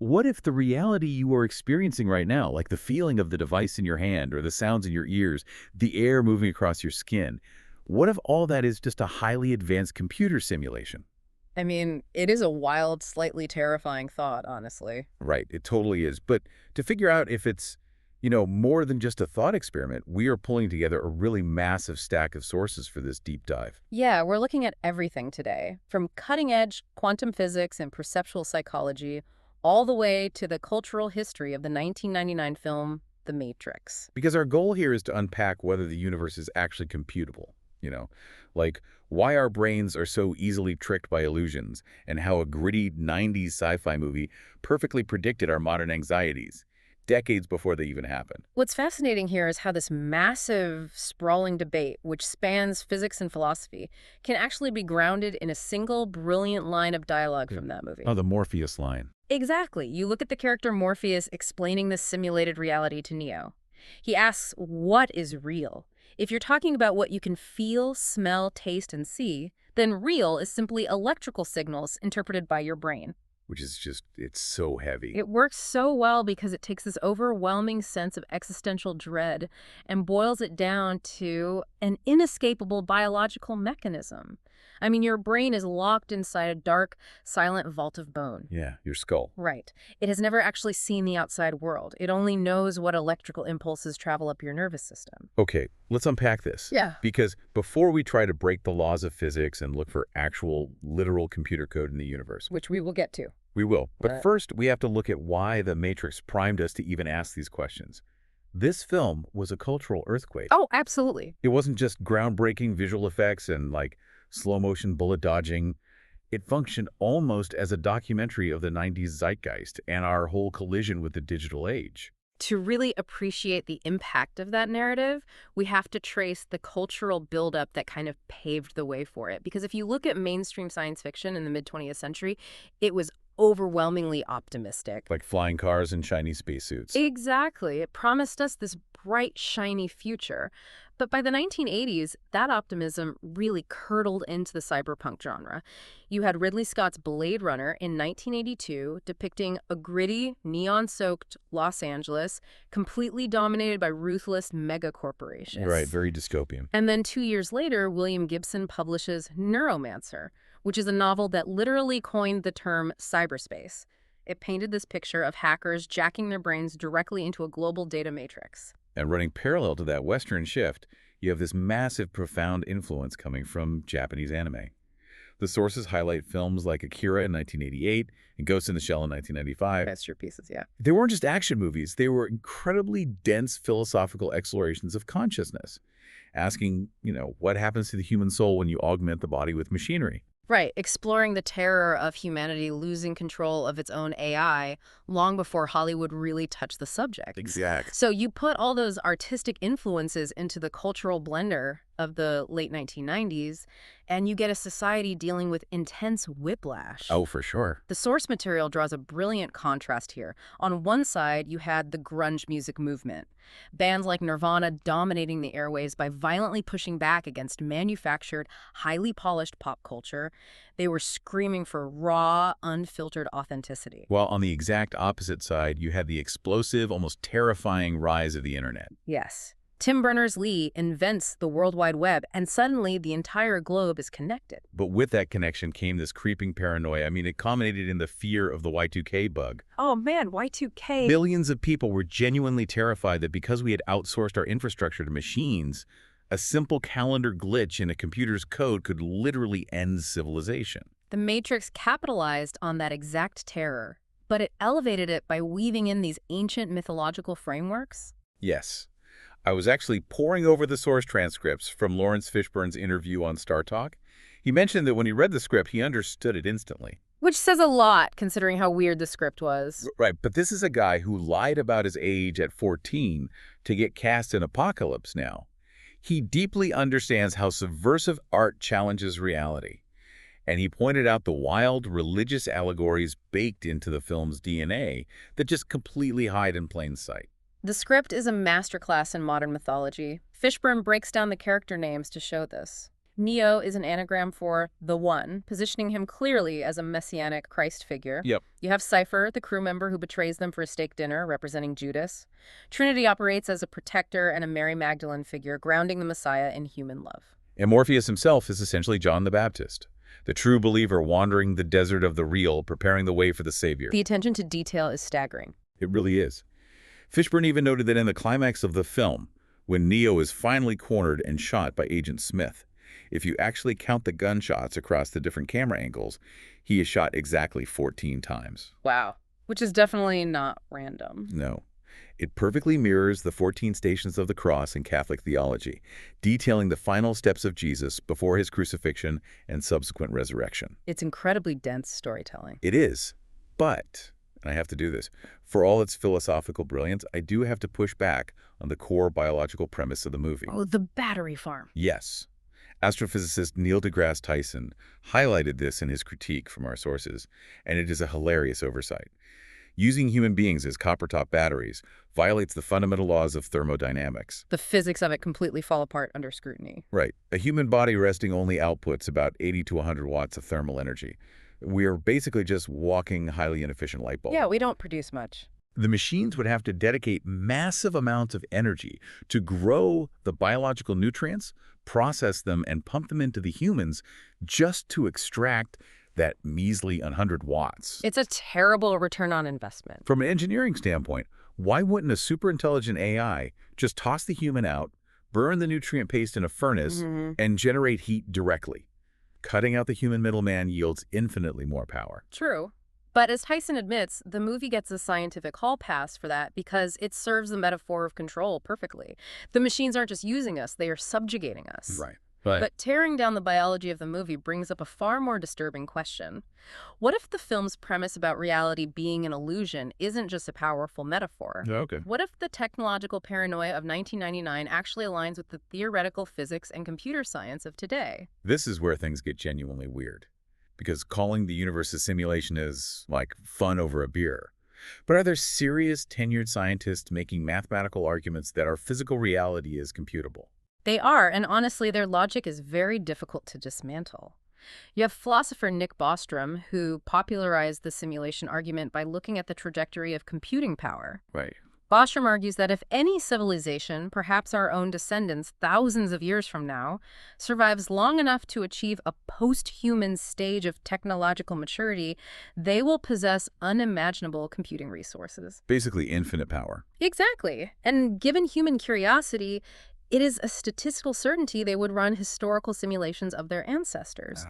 what if the reality you are experiencing right now, like the feeling of the device in your hand or the sounds in your ears, the air moving across your skin, what if all that is just a highly advanced computer simulation? I mean, it is a wild, slightly terrifying thought, honestly. Right, it totally is. But to figure out if it's, more than just a thought experiment, we are pulling together a really massive stack of sources for this deep dive. Yeah, we're looking at everything today, from cutting-edge quantum physics and perceptual psychology, all the way to the cultural history of the 1999 film The Matrix. Because our goal here is to unpack whether the universe is actually computable, you know, like why our brains are so easily tricked by illusions and how a gritty 90s sci-fi movie perfectly predicted our modern anxieties, decades before they even happened. What's fascinating here is how this massive, sprawling debate, which spans physics and philosophy, can actually be grounded in a single brilliant line of dialogue from that movie. Oh, the Morpheus line. Exactly. You look at the character Morpheus explaining this simulated reality to Neo. He asks, what is real? If you're talking about what you can feel, smell, taste, and see, then real is simply electrical signals interpreted by your brain. Which is just, it's so heavy. It works so well because it takes this overwhelming sense of existential dread and boils it down to an inescapable biological mechanism. I mean, your brain is locked inside a dark, silent vault of bone. Yeah, your skull. Right. It has never actually seen the outside world. It only knows what electrical impulses travel up your nervous system. Okay, let's unpack this. Yeah. Because before we try to break the laws of physics and look for actual, literal computer code in the universe, Which we will get to. we will. But Right. first, we have to look at why The Matrix primed us to even ask these questions. This film was a cultural earthquake. Oh, absolutely. It wasn't just groundbreaking visual effects and, slow-motion bullet dodging. It functioned almost as a documentary of the 90s zeitgeist and our whole collision with the digital age. To really appreciate the impact of that narrative, we have to trace the cultural buildup that kind of paved the way for it. Because if you look at mainstream science fiction in the mid-20th century, it was overwhelmingly optimistic. Like flying cars and shiny spacesuits. Exactly. It promised us this bright, shiny future. But by the 1980s, that optimism really curdled into the cyberpunk genre. You had Ridley Scott's Blade Runner in 1982 depicting a gritty, neon-soaked Los Angeles completely dominated by ruthless megacorporations. Right, very dystopian. And then 2 years later, William Gibson publishes Neuromancer, which is a novel that literally coined the term cyberspace. It painted this picture of hackers jacking their brains directly into a global data matrix. And running parallel to that Western shift, you have this massive, profound influence coming from Japanese anime. The sources highlight films like Akira in 1988 and Ghost in the Shell in 1995. Masterpieces, yeah. They weren't just action movies. They were incredibly dense philosophical explorations of consciousness, asking, what happens to the human soul when you augment the body with machinery? Right, exploring the terror of humanity losing control of its own AI long before Hollywood really touched the subject. Exact. So you put all those artistic influences into the cultural blender of the late 1990s, and you get a society dealing with intense whiplash. Oh, for sure. The source material draws a brilliant contrast here. On one side, you had the grunge music movement. Bands like Nirvana dominating the airwaves by violently pushing back against manufactured, highly polished pop culture. They were screaming for raw, unfiltered authenticity. While on the exact opposite side, you had the explosive, almost terrifying rise of the internet. Yes. Tim Berners-Lee invents the World Wide Web, and suddenly the entire globe is connected. But with that connection came this creeping paranoia. I mean, it culminated in the fear of the Y2K bug. Oh man, Y2K. Billions of people were genuinely terrified that because we had outsourced our infrastructure to machines, a simple calendar glitch in a computer's code could literally end civilization. The Matrix capitalized on that exact terror, but it elevated it by weaving in these ancient mythological frameworks. Yes. I was actually poring over the source transcripts from Lawrence Fishburne's interview on Star Talk. He mentioned that when he read the script, he understood it instantly. Which says a lot, considering how weird the script was. Right, but this is a guy who lied about his age at 14 to get cast in Apocalypse Now. He deeply understands how subversive art challenges reality. And he pointed out the wild religious allegories baked into the film's DNA that just completely hide in plain sight. The script is a masterclass in modern mythology. Fishburne breaks down the character names to show this. Neo is an anagram for the One, positioning him clearly as a messianic Christ figure. Yep. You have Cypher, the crew member who betrays them for a steak dinner, representing Judas. Trinity operates as a protector and a Mary Magdalene figure, grounding the Messiah in human love. And Morpheus himself is essentially John the Baptist, the true believer wandering the desert of the real, preparing the way for the Savior. The attention to detail is staggering. It really is. Fishburne even noted that in the climax of the film, when Neo is finally cornered and shot by Agent Smith, if you actually count the gunshots across the different camera angles, he is shot exactly 14 times. Wow. Which is definitely not random. No. It perfectly mirrors the 14 Stations of the Cross in Catholic theology, detailing the final steps of Jesus before his crucifixion and subsequent resurrection. It's incredibly dense storytelling. It is, but, and I have to do this, for all its philosophical brilliance, I do have to push back on the core biological premise of the movie. Oh, the battery farm. Yes. Astrophysicist Neil deGrasse Tyson highlighted this in his critique from our sources, and it is a hilarious oversight. Using human beings as copper-top batteries violates the fundamental laws of thermodynamics. The physics of it completely fall apart under scrutiny. Right. A human body resting only outputs about 80 to 100 watts of thermal energy. We are basically just walking highly inefficient light bulbs. Yeah, we don't produce much. The machines would have to dedicate massive amounts of energy to grow the biological nutrients, process them, and pump them into the humans just to extract that measly 100 watts. It's a terrible return on investment. From an engineering standpoint, why wouldn't a super-intelligent AI just toss the human out, burn the nutrient paste in a furnace, and generate heat directly? Cutting out the human middleman yields infinitely more power. True. But as Tyson admits, the movie gets a scientific hall pass for that because it serves the metaphor of control perfectly. The machines aren't just using us, they are subjugating us. Right. But tearing down the biology of the movie brings up a far more disturbing question. What if the film's premise about reality being an illusion isn't just a powerful metaphor? Okay. What if the technological paranoia of 1999 actually aligns with the theoretical physics and computer science of today? This is where things get genuinely weird, because calling the universe a simulation is like fun over a beer. But are there serious tenured scientists making mathematical arguments that our physical reality is computable? They are, and honestly, their logic is very difficult to dismantle. You have philosopher Nick Bostrom, who popularized the simulation argument by looking at the trajectory of computing power. Right. Bostrom argues that if any civilization, perhaps our own descendants thousands of years from now, survives long enough to achieve a post-human stage of technological maturity, they will possess unimaginable computing resources. Basically infinite power. Exactly. And given human curiosity, it is a statistical certainty they would run historical simulations of their ancestors.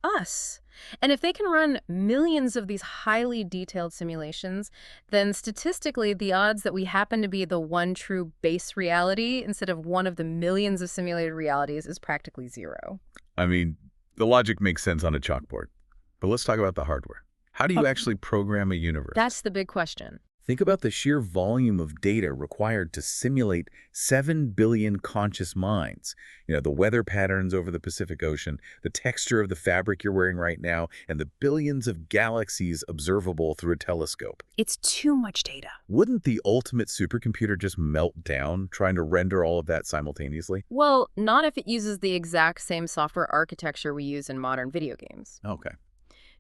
Us. And if they can run millions of these highly detailed simulations, then statistically the odds that we happen to be the one true base reality instead of one of the millions of simulated realities is practically zero. I mean, the logic makes sense on a chalkboard. But let's talk about the hardware. How do you actually program a universe? That's the big question. Think about the sheer volume of data required to simulate 7 billion conscious minds. You know, the weather patterns over the Pacific Ocean, the texture of the fabric you're wearing right now, and the billions of galaxies observable through a telescope. It's too much data. Wouldn't the ultimate supercomputer just melt down trying to render all of that simultaneously? Well, not if it uses the exact same software architecture we use in modern video games. Okay.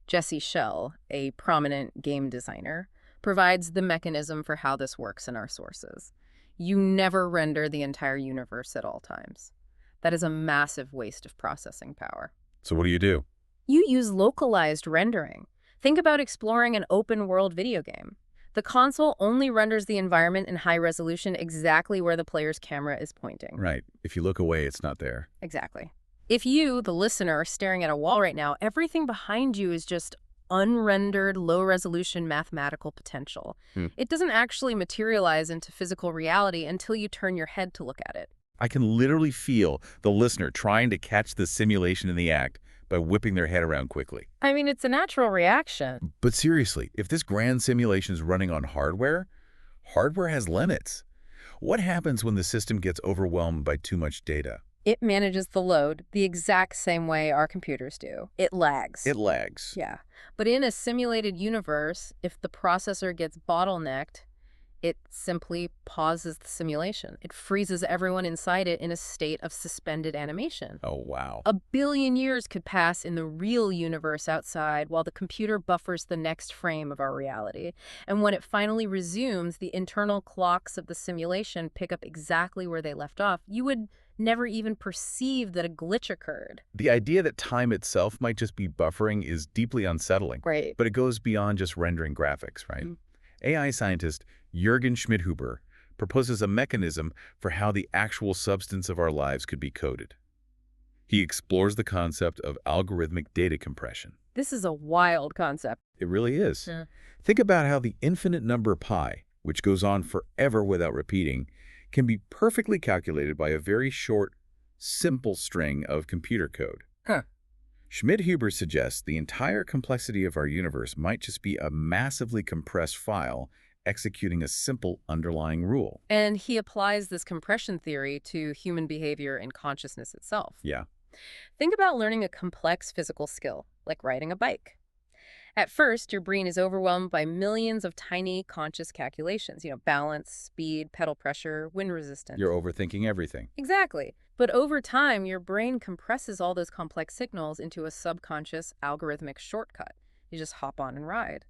Jesse Schell, a prominent game designer, provides the mechanism for how this works in our sources. You never render the entire universe at all times. That is a massive waste of processing power. So what do? You use localized rendering. Think about exploring an open-world video game. The console only renders the environment in high resolution exactly where the player's camera is pointing. Right. If you look away, it's not there. Exactly. If you, the listener, are staring at a wall right now, everything behind you is just unrendered, low-resolution mathematical potential. It doesn't actually materialize into physical reality until you turn your head to look at it. I can literally feel the listener trying to catch the simulation in the act by whipping their head around quickly. I mean, it's a natural reaction. But seriously, if this grand simulation is running on hardware, hardware has limits. What happens when the system gets overwhelmed by too much data? It manages the load the exact same way our computers do. It lags. It lags. Yeah. But in a simulated universe, if the processor gets bottlenecked, It simply pauses the simulation. It freezes everyone inside it in a state of suspended animation. Oh, wow. A billion years could pass in the real universe outside while the computer buffers the next frame of our reality. And when it finally resumes, the internal clocks of the simulation pick up exactly where they left off. You would never even perceive that a glitch occurred. The idea that time itself might just be buffering is deeply unsettling. Right. But it goes beyond just rendering graphics, right? AI scientist Jürgen Schmidhuber proposes a mechanism for how the actual substance of our lives could be coded. He explores the concept of algorithmic data compression. This is a wild concept. It really is. Yeah. Think about how the infinite number pi, which goes on forever without repeating, can be perfectly calculated by a very short, simple string of computer code. Huh. Schmidhuber suggests the entire complexity of our universe might just be a massively compressed file executing a simple underlying rule. And he applies this compression theory to human behavior and consciousness itself. Yeah. Think about learning a complex physical skill, like riding a bike. At first, your brain is overwhelmed by millions of tiny conscious calculations, balance, speed, pedal pressure, wind resistance. You're overthinking everything. Exactly. But over time, your brain compresses all those complex signals into a subconscious algorithmic shortcut. You just hop on and ride.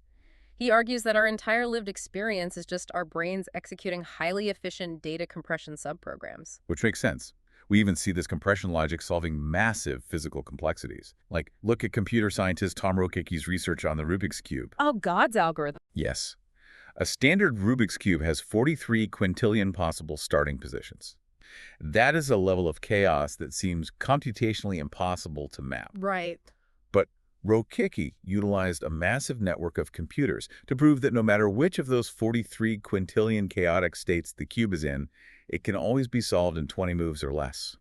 He argues that our entire lived experience is just our brains executing highly efficient data compression subprograms. Which makes sense. We even see this compression logic solving massive physical complexities. Like, look at computer scientist Tom Rokicki's research on the Rubik's Cube. Oh, God's algorithm. Yes. A standard Rubik's Cube has 43 quintillion possible starting positions. That is a level of chaos that seems computationally impossible to map. Right. But Rokicki utilized a massive network of computers to prove that no matter which of those 43 quintillion chaotic states the cube is in, it can always be solved in 20 moves or less.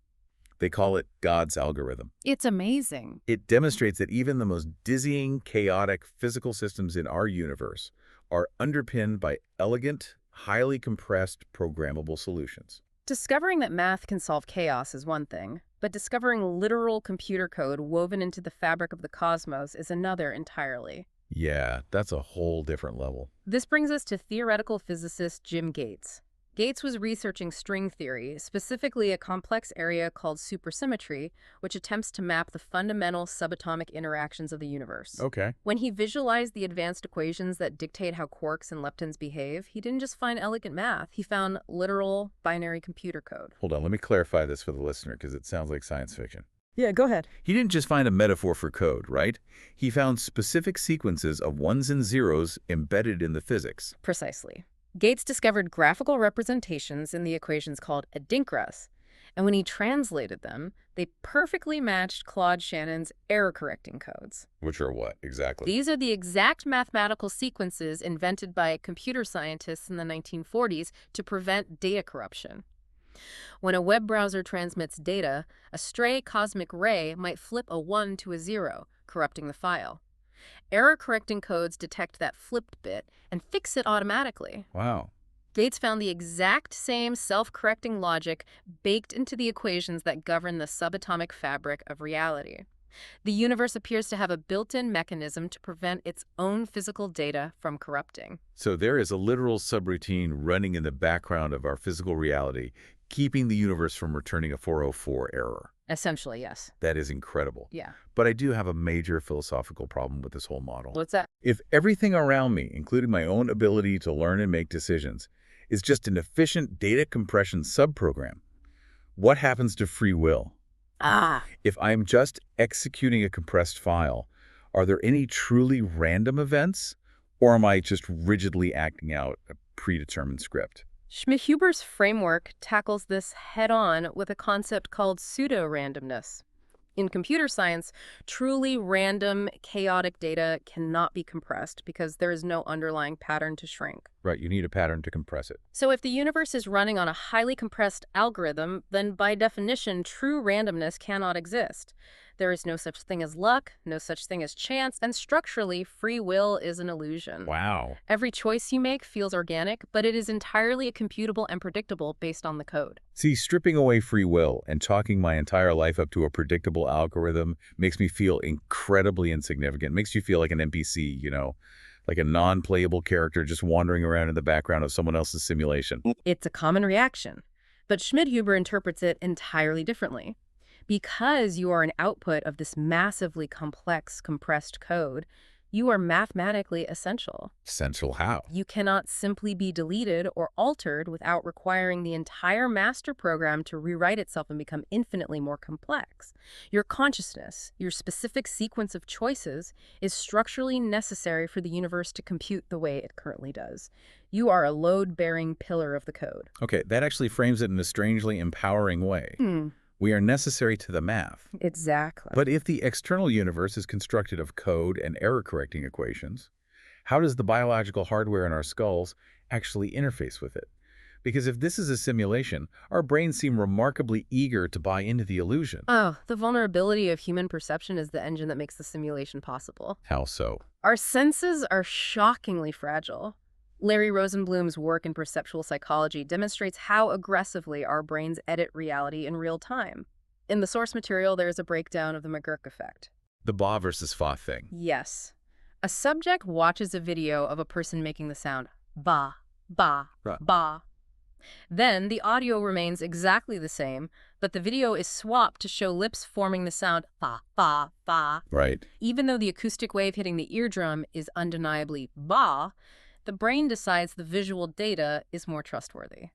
They call it God's algorithm. It's amazing. It demonstrates that even the most dizzying, chaotic physical systems in our universe are underpinned by elegant, highly compressed, programmable solutions. Discovering that math can solve chaos is one thing, but discovering literal computer code woven into the fabric of the cosmos is another entirely. Yeah, that's a whole different level. This brings us to theoretical physicist Jim Gates. Gates was researching string theory, specifically a complex area called supersymmetry, which attempts to map the fundamental subatomic interactions of the universe. Okay. When he visualized the advanced equations that dictate how quarks and leptons behave, he didn't just find elegant math, he found literal binary computer code. Hold on, let me clarify this for the listener because it sounds like science fiction. Yeah, go ahead. He didn't just find a metaphor for code, right? He found specific sequences of ones and zeros embedded in the physics. Precisely. Gates discovered graphical representations in the equations called adinkras, and when he translated them, they perfectly matched Claude Shannon's error-correcting codes. Which are what, exactly? These are the exact mathematical sequences invented by computer scientists in the 1940s to prevent data corruption. When a web browser transmits data, a stray cosmic ray might flip a 1 to a 0, corrupting the file. Error-correcting codes detect that flipped bit and fix it automatically. Wow. Gates found the exact same self-correcting logic baked into the equations that govern the subatomic fabric of reality. The universe appears to have a built-in mechanism to prevent its own physical data from corrupting. So there is a literal subroutine running in the background of our physical reality, keeping the universe from returning a 404 error. Essentially, yes. That is incredible. Yeah. But I do have a major philosophical problem with this whole model. What's that? If everything around me, including my own ability to learn and make decisions, is just an efficient data compression subprogram, what happens to free will? If I'm just executing a compressed file, are there any truly random events, or am I just rigidly acting out a predetermined script? Schmidhuber's framework tackles this head-on with a concept called pseudo-randomness. In computer science, truly random, chaotic data cannot be compressed because there is no underlying pattern to shrink. Right, you need a pattern to compress it. So if the universe is running on a highly compressed algorithm, then by definition, true randomness cannot exist. There is no such thing as luck, no such thing as chance, and structurally, free will is an illusion. Wow. Every choice you make feels organic, but it is entirely computable and predictable based on the code. See, stripping away free will and chalking my entire life up to a predictable algorithm makes me feel incredibly insignificant. Makes you feel like an NPC, like a non-playable character just wandering around in the background of someone else's simulation. It's a common reaction, but Schmidhuber interprets it entirely differently. Because you are an output of this massively complex, compressed code, you are mathematically essential. Essential how? You cannot simply be deleted or altered without requiring the entire master program to rewrite itself and become infinitely more complex. Your consciousness, your specific sequence of choices, is structurally necessary for the universe to compute the way it currently does. You are a load-bearing pillar of the code. Okay, that actually frames it in a strangely empowering way. We are necessary to the math. Exactly. But if the external universe is constructed of code and error-correcting equations, how does the biological hardware in our skulls actually interface with it? Because if this is a simulation, our brains seem remarkably eager to buy into the illusion. Oh, the vulnerability of human perception is the engine that makes the simulation possible. How so? Our senses are shockingly fragile. Larry Rosenblum's work in perceptual psychology demonstrates how aggressively our brains edit reality in real time. In the source material, there is a breakdown of the McGurk effect. The Ba versus Fa thing. Yes. A subject watches a video of a person making the sound ba, ba, Right. ba. Then the audio remains exactly the same, but the video is swapped to show lips forming the sound fa, fa, fa. Right. Even though the acoustic wave hitting the eardrum is undeniably ba, the brain decides the visual data is more trustworthy.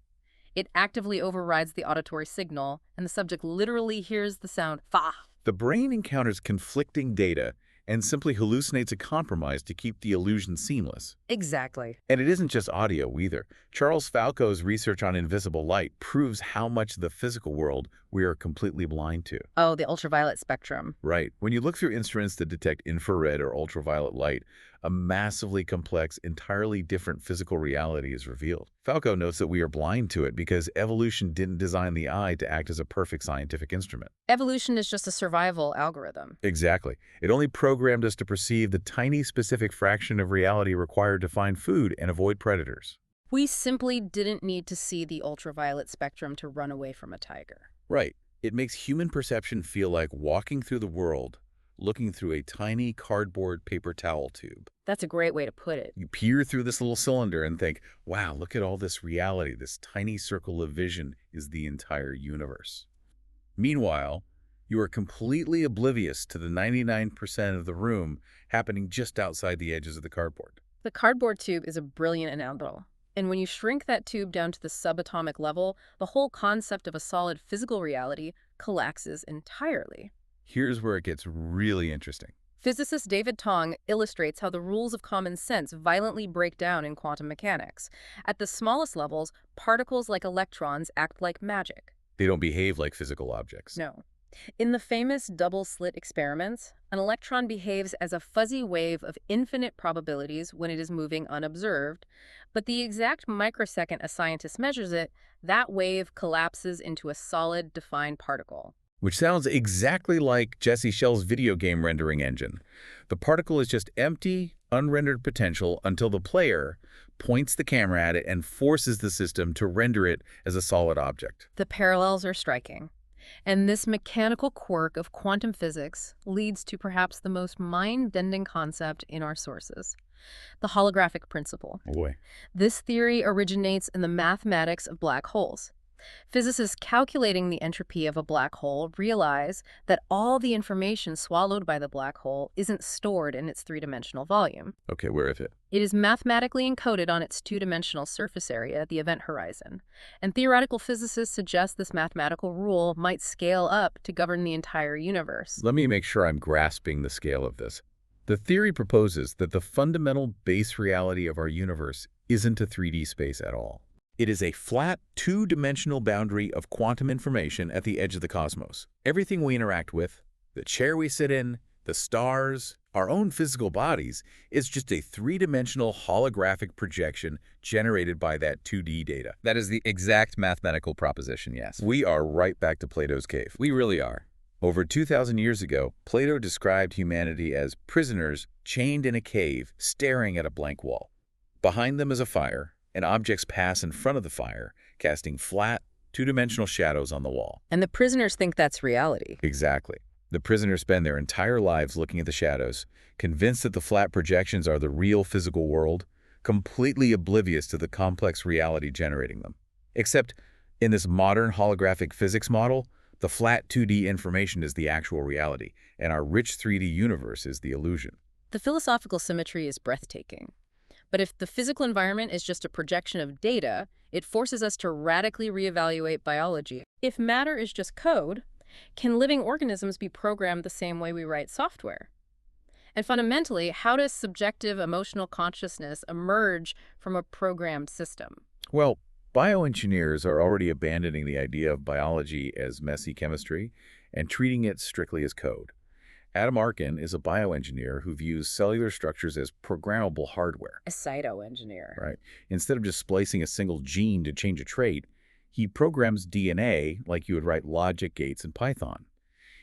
It actively overrides the auditory signal, and the subject literally hears the sound fa. The brain encounters conflicting data and simply hallucinates a compromise to keep the illusion seamless. Exactly. And it isn't just audio either. Charles Foucault's research on invisible light proves how much of the physical world we are completely blind to. Oh, the ultraviolet spectrum. Right. When you look through instruments that detect infrared or ultraviolet light, a massively complex, entirely different physical reality is revealed. Foucault notes that we are blind to it because evolution didn't design the eye to act as a perfect scientific instrument. Evolution is just a survival algorithm. Exactly. It only programmed us to perceive the tiny specific fraction of reality required to find food and avoid predators. We simply didn't need to see the ultraviolet spectrum to run away from a tiger. Right. It makes human perception feel like walking through the world, looking through a tiny cardboard paper towel tube. That's a great way to put it. You peer through this little cylinder and think, wow, look at all this reality. This tiny circle of vision is the entire universe. Meanwhile, you are completely oblivious to the 99% of the room happening just outside the edges of the cardboard. The cardboard tube is a brilliant analogy. And when you shrink that tube down to the subatomic level, the whole concept of a solid physical reality collapses entirely. Here's where it gets really interesting. Physicist David Tong illustrates how the rules of common sense violently break down in quantum mechanics. At the smallest levels, particles like electrons act like magic. They don't behave like physical objects. No. In the famous double-slit experiments, an electron behaves as a fuzzy wave of infinite probabilities when it is moving unobserved, but the exact microsecond a scientist measures it, that wave collapses into a solid, defined particle. Which sounds exactly like Jesse Schell's video game rendering engine. The particle is just empty, unrendered potential until the player points the camera at it and forces the system to render it as a solid object. The parallels are striking. And this mechanical quirk of quantum physics leads to perhaps the most mind-bending concept in our sources, the holographic principle. Oh boy. This theory originates in the mathematics of black holes. Physicists calculating the entropy of a black hole realize that all the information swallowed by the black hole isn't stored in its three-dimensional volume. Okay, where is it? It is mathematically encoded on its two-dimensional surface area, the event horizon. And theoretical physicists suggest this mathematical rule might scale up to govern the entire universe. Let me make sure I'm grasping the scale of this. The theory proposes that the fundamental base reality of our universe isn't a 3D space at all. It is a flat, two-dimensional boundary of quantum information at the edge of the cosmos. Everything we interact with, the chair we sit in, the stars, our own physical bodies, is just a three-dimensional holographic projection generated by that 2D data. That is the exact mathematical proposition, yes. We are right back to Plato's cave. We really are. Over 2,000 years ago, Plato described humanity as prisoners chained in a cave, staring at a blank wall. Behind them is a fire, and objects pass in front of the fire, casting flat, two-dimensional shadows on the wall. And the prisoners think that's reality. Exactly. The prisoners spend their entire lives looking at the shadows, convinced that the flat projections are the real physical world, completely oblivious to the complex reality generating them. Except, in this modern holographic physics model, the flat 2D information is the actual reality, and our rich 3D universe is the illusion. The philosophical symmetry is breathtaking. But if the physical environment is just a projection of data, it forces us to radically reevaluate biology. If matter is just code, can living organisms be programmed the same way we write software? And fundamentally, how does subjective emotional consciousness emerge from a programmed system? Well, bioengineers are already abandoning the idea of biology as messy chemistry and treating it strictly as code. Adam Arkin is a bioengineer who views cellular structures as programmable hardware. A cytoengineer. Right. Instead of just splicing a single gene to change a trait, he programs DNA like you would write logic gates in Python.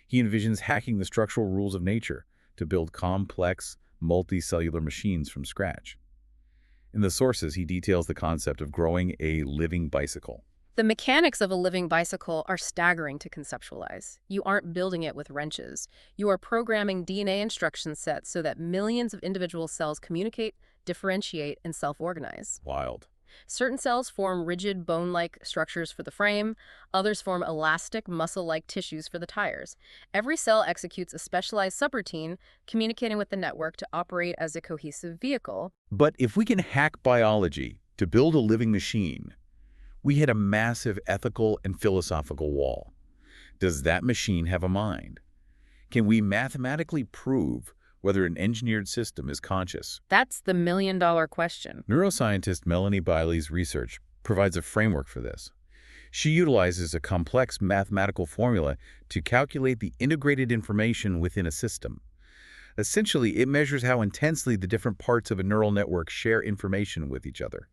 He envisions hacking the structural rules of nature to build complex, multicellular machines from scratch. In the sources, he details the concept of growing a living bicycle. The mechanics of a living bicycle are staggering to conceptualize. You aren't building it with wrenches. You are programming DNA instruction sets so that millions of individual cells communicate, differentiate, and self-organize. Wild. Certain cells form rigid bone-like structures for the frame. Others form elastic, muscle-like tissues for the tires. Every cell executes a specialized subroutine, communicating with the network to operate as a cohesive vehicle. But if we can hack biology to build a living machine, we hit a massive ethical and philosophical wall. Does that machine have a mind? Can we mathematically prove whether an engineered system is conscious? That's the million-dollar question. Neuroscientist Melanie Biley's research provides a framework for this. She utilizes a complex mathematical formula to calculate the integrated information within a system. Essentially, it measures how intensely the different parts of a neural network share information with each other.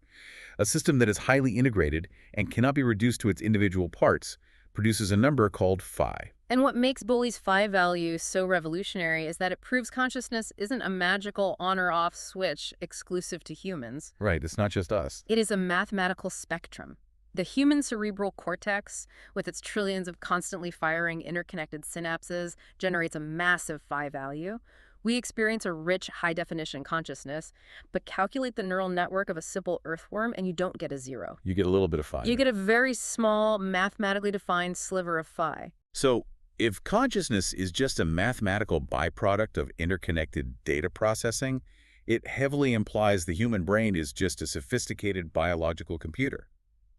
A system that is highly integrated and cannot be reduced to its individual parts produces a number called phi. And what makes Bowley's phi value so revolutionary is that it proves consciousness isn't a magical on or off switch exclusive to humans. Right, it's not just us. It is a mathematical spectrum. The human cerebral cortex, with its trillions of constantly firing interconnected synapses, generates a massive phi value. We experience a rich, high-definition consciousness, but calculate the neural network of a simple earthworm and you don't get a zero. You get a little bit of phi. You get a very small, mathematically defined sliver of phi. So, if consciousness is just a mathematical byproduct of interconnected data processing, it heavily implies the human brain is just a sophisticated biological computer.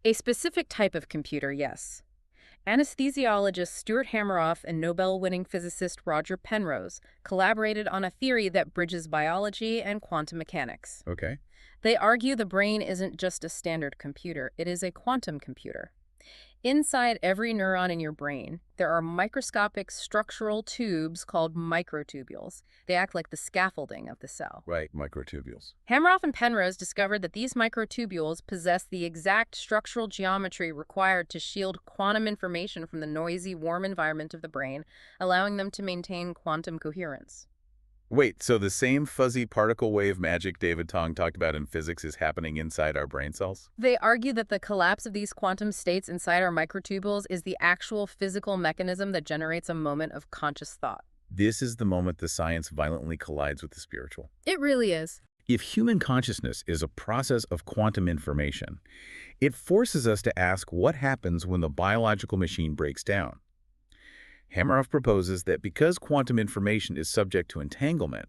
A specific type of computer, yes. Anesthesiologist Stuart Hameroff and Nobel-winning physicist Roger Penrose collaborated on a theory that bridges biology and quantum mechanics. Okay. They argue the brain isn't just a standard computer, it is a quantum computer. Inside every neuron in your brain, there are microscopic structural tubes called microtubules. They act like the scaffolding of the cell. Right, microtubules. Hameroff and Penrose discovered that these microtubules possess the exact structural geometry required to shield quantum information from the noisy, warm environment of the brain, allowing them to maintain quantum coherence. Wait, so the same fuzzy particle wave magic David Tong talked about in physics is happening inside our brain cells? They argue that the collapse of these quantum states inside our microtubules is the actual physical mechanism that generates a moment of conscious thought. This is the moment the science violently collides with the spiritual. It really is. If human consciousness is a process of quantum information, it forces us to ask what happens when the biological machine breaks down. Hameroff proposes that because quantum information is subject to entanglement,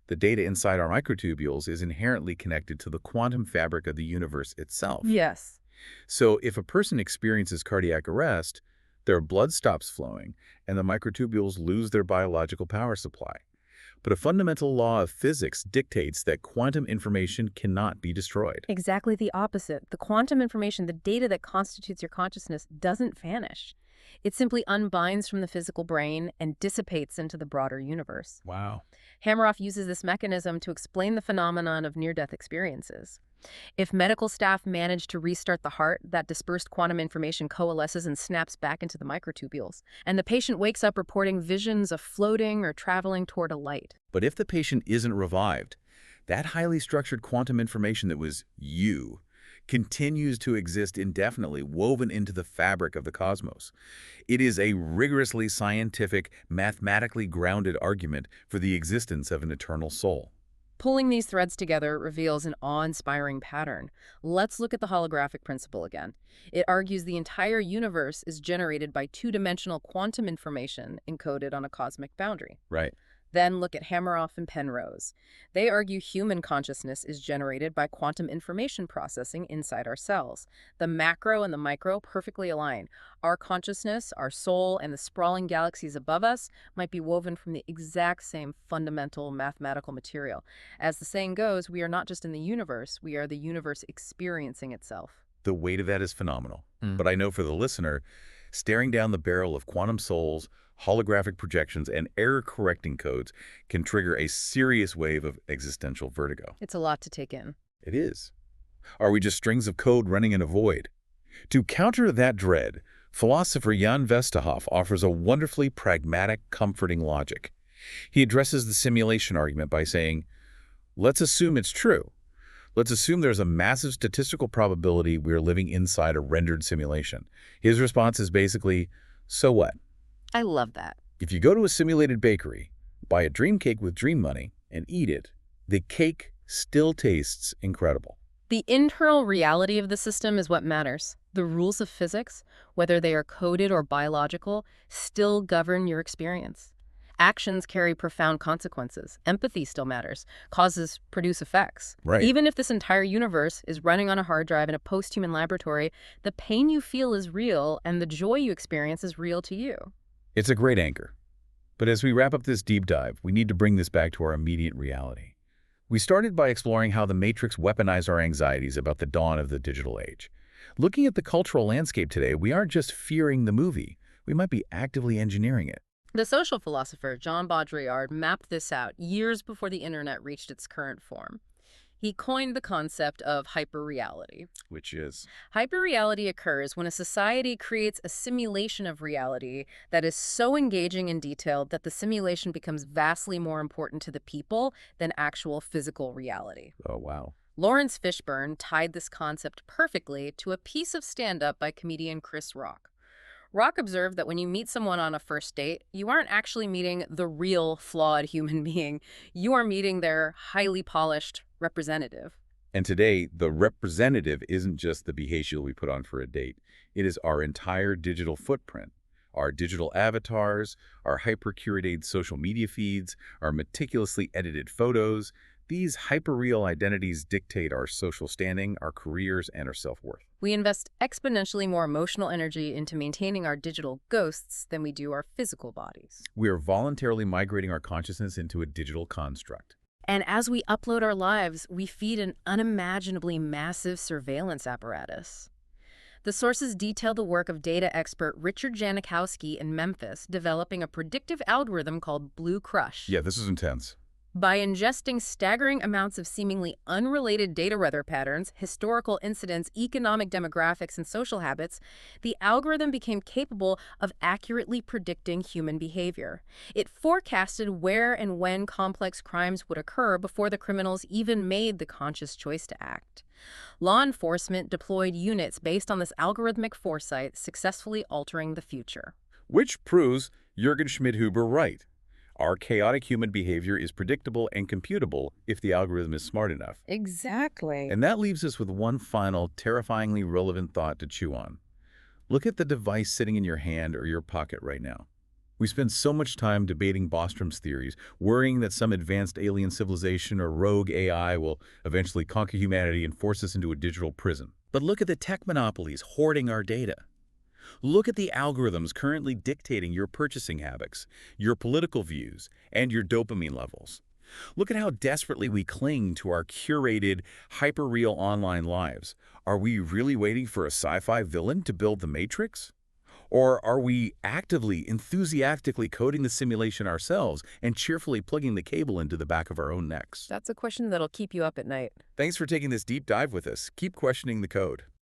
the data inside our microtubules is inherently connected to the quantum fabric of the universe itself. Yes. So if a person experiences cardiac arrest, their blood stops flowing and the microtubules lose their biological power supply. But a fundamental law of physics dictates that quantum information cannot be destroyed. Exactly the opposite. The quantum information, the data that constitutes your consciousness, doesn't vanish. It simply unbinds from the physical brain and dissipates into the broader universe. Wow. Hameroff uses this mechanism to explain the phenomenon of near-death experiences. If medical staff manage to restart the heart, that dispersed quantum information coalesces and snaps back into the microtubules, and the patient wakes up reporting visions of floating or traveling toward a light. But if the patient isn't revived, that highly structured quantum information that was you continues to exist indefinitely, woven into the fabric of the cosmos. It is a rigorously scientific, mathematically grounded argument for the existence of an eternal soul. Pulling these threads together reveals an awe-inspiring pattern. Let's look at the holographic principle again. It argues the entire universe is generated by two-dimensional quantum information encoded on a cosmic boundary. Right. Then look at Hameroff and Penrose. They argue human consciousness is generated by quantum information processing inside our cells. The macro and the micro perfectly align. Our consciousness, our soul, and the sprawling galaxies above us might be woven from the exact same fundamental mathematical material. As the saying goes, we are not just in the universe, we are the universe experiencing itself. The weight of that is phenomenal. But I know for the listener, staring down the barrel of quantum souls, holographic projections, and error-correcting codes can trigger a serious wave of existential vertigo. It's a lot to take in. It is. Are we just strings of code running in a void? To counter that dread, philosopher Jan Vesterhoff offers a wonderfully pragmatic, comforting logic. He addresses the simulation argument by saying, let's assume it's true. Let's assume there's a massive statistical probability we're living inside a rendered simulation. His response is basically, so what? I love that. If you go to a simulated bakery, buy a dream cake with dream money, and eat it, the cake still tastes incredible. The internal reality of the system is what matters. The rules of physics, whether they are coded or biological, still govern your experience. Actions carry profound consequences. Empathy still matters. Causes produce effects. Right. Even if this entire universe is running on a hard drive in a post-human laboratory, the pain you feel is real and the joy you experience is real to you. It's a great anchor. But as we wrap up this deep dive, we need to bring this back to our immediate reality. We started by exploring how the Matrix weaponized our anxieties about the dawn of the digital age. Looking at the cultural landscape today, we aren't just fearing the movie. We might be actively engineering it. The social philosopher John Baudrillard mapped this out years before the internet reached its current form. He coined the concept of hyperreality. Which is? Hyperreality occurs when a society creates a simulation of reality that is so engaging and detailed that the simulation becomes vastly more important to the people than actual physical reality. Oh, wow. Lawrence Fishburne tied this concept perfectly to a piece of stand-up by comedian Chris Rock. Rock observed that when you meet someone on a first date, you aren't actually meeting the real, flawed human being. You are meeting their highly polished representative. And today, the representative isn't just the behavior we put on for a date. It is our entire digital footprint. Our digital avatars, our hyper-curated social media feeds, our meticulously edited photos. These hyper-real identities dictate our social standing, our careers, and our self-worth. We invest exponentially more emotional energy into maintaining our digital ghosts than we do our physical bodies. We are voluntarily migrating our consciousness into a digital construct. And as we upload our lives, we feed an unimaginably massive surveillance apparatus. The sources detail the work of data expert Richard Janikowski in Memphis, developing a predictive algorithm called Blue Crush. Yeah, this is intense. By ingesting staggering amounts of seemingly unrelated data weather patterns, historical incidents, economic demographics, and social habits, the algorithm became capable of accurately predicting human behavior. It forecasted where and when complex crimes would occur before the criminals even made the conscious choice to act. Law enforcement deployed units based on this algorithmic foresight, successfully altering the future. Which proves Jürgen Schmidhuber right. Our chaotic human behavior is predictable and computable if the algorithm is smart enough. Exactly. And that leaves us with one final, terrifyingly relevant thought to chew on. Look at the device sitting in your hand or your pocket right now. We spend so much time debating Bostrom's theories, worrying that some advanced alien civilization or rogue AI will eventually conquer humanity and force us into a digital prison. But look at the tech monopolies hoarding our data. Look at the algorithms currently dictating your purchasing habits, your political views, and your dopamine levels. Look at how desperately we cling to our curated, hyper-real online lives. Are we really waiting for a sci-fi villain to build the Matrix? Or are we actively, enthusiastically coding the simulation ourselves and cheerfully plugging the cable into the back of our own necks? That's a question that'll keep you up at night. Thanks for taking this deep dive with us. Keep questioning the code.